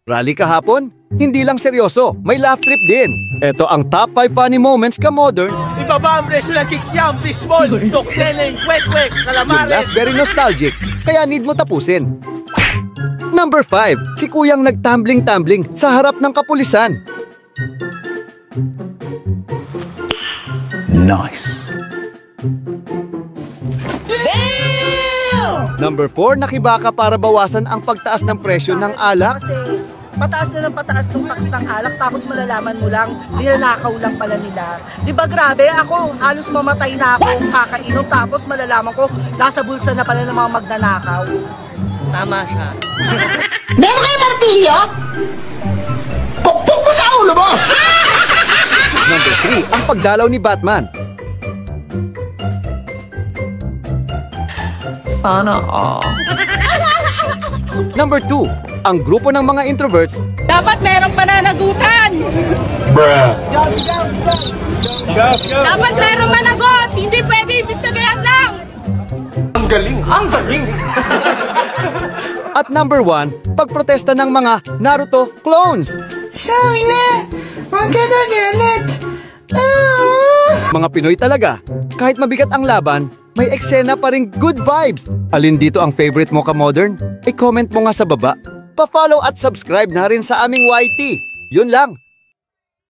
Rally kahapon? Hindi lang seryoso, may laugh trip din. Ito ang top 5 funny moments ka-modern. Ibaba ang presyo ng kikyam, fishball, dokteleng, kwek-kwek, Yung calamares. last very nostalgic, kaya need mo tapusin. Number 5, si Kuyang nagtumbling-tumbling sa harap ng kapulisan. Nice. Number 4, nakibaka para bawasan ang pagtaas ng presyo ng alak. Kasi pataas na ng pataas ng tax ng alak, tapos malalaman mo lang, ninanakaw lang pala nila. Di ba grabe? Ako, halos mamatay na ako kakainom, tapos malalaman ko, nasa bulsa na pala ng mga magnanakaw. Tama siya. Meron kayo martilyo? Pukpuk mo sa ulo mo! Number 3, ang pagdalaw ni Batman. Sana all. Number 2, ang grupo ng mga introverts Dapat merong pananagutan! Dapat merong managot! Hindi pwede ibigtagayan lang! Ang galing! at number 1, pagprotesta ng mga Naruto clones. Sabi na! Huwag ka na galit! Mga Pinoy talaga. Kahit mabigat ang laban, may eksena pa ring good vibes. Alin dito ang favorite mo ka-modern? I-comment mo nga sa baba. Pa-follow at subscribe na rin sa aming YT. Yun lang.